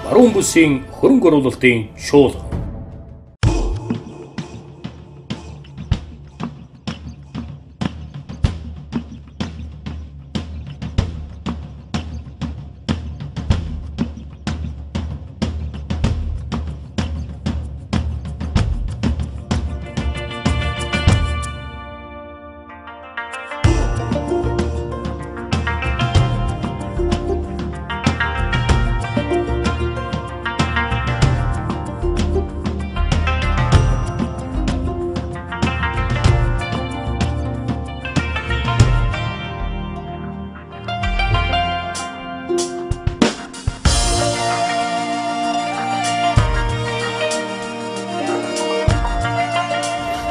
Баруун бүсийн хөрөнгө оруулалтын шуулга.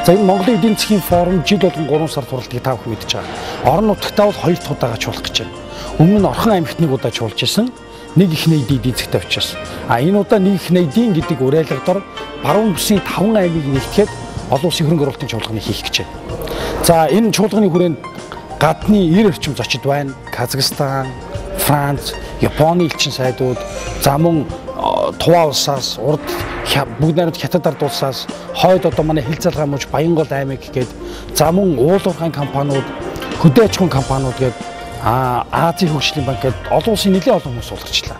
За энэ Монголын эдийн засгийн форум жил болгон 3 сар туралдгийг та бүхэн мэдж байгаа. Орон нутгтаа бол 2 дахь удаага чуулгах гэж байна. Өмнө нь Орхон аймагт 1 удаа чуулж исэн. Нэг их найдын эдийн засгт авчихсан. Энэ удаа нэг их найдын гэдэг уриалгадор баруун бүсийн 5 аймгийг нэгтгэхэд олон улсын хөрөнгө оруулалтын чуулганыг хийх гэж байна. За энэ чуулганы хүрээнд гадны 90 орчим зочид байна. Казахстан, Франц, Японы элчин сайдууд, за мөн Туваа улсаас, урд бүгд найрамд Хятад ард улсаас, хойд одоо манай хил залгаа мууч Баянгол аймаг гээд, за мөн уулуурхайн компаниуд, хөдөө аж ахуйн компаниуд гээд, Азийн хөгжлийн банк гээд олон улсын нэлээд олон хүмүүс суулгачлаа.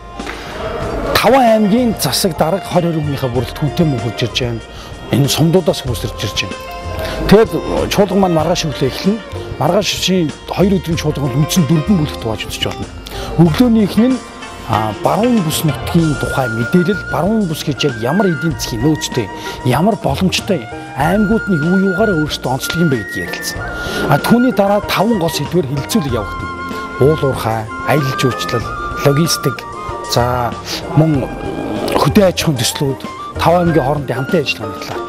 5 аймгийн засаг дарга 20 хүнийхээ бүрэлд хүнтэй мөн хурж ирж байна. Энэ сумдуудаас хүмүүс ирж байна. Тэгэд чуулган маань маргааш өглөө эхэлнэ. Маргааш шин 2 өдрийн чуулган бол үндсэн 4 бүлэгт хувааж үзэж болно. Өглөөнийх нь баруун бүс нутгийн тухай мэдээлэл, баруун бүс гэж яг ямар эдийн засгийн нөөцтэй, ямар боломжтой аймагуудны юу юугаараа өөрсдөө онцлог юм бэ гэдгийг ярилцсан. Түүний дараа 5 гол сэдвээр хилцүүлэг явагдав. Уулуурхай, аялал жуулчлал, логистик, за мөн хөдөө аж ахуйн төслүүд, 5 аймгийн хоорондын хамтын ажиллагааны талаар.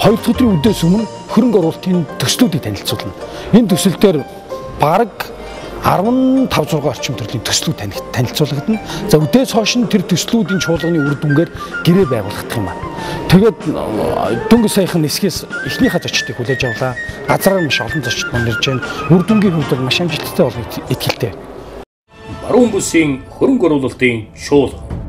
2 дахь өдрийн үдээс өмнө хөрөнгө оруулалтын төслүүдийг танилцуулна. Энэ төсөл дээр бараг 15-6 орчим төрлийн төслүүд танилцуулагдана. За үдээс хойш нь тэр төслүүдийн чуулганы үр дүнгээр гэрээ байгуулагдах юм байна. Тэгээд дөнгөж саяхан нисгээс эхнийхээ зочдыг хүлээж авлаа. Газраар маш олон зочид мөн ирж байна. Үр дүнгийн хувьд бол маш амжилттай болох итгэлтэй. Баруун бүсийн хөрөнгө оруулалтын шуулга.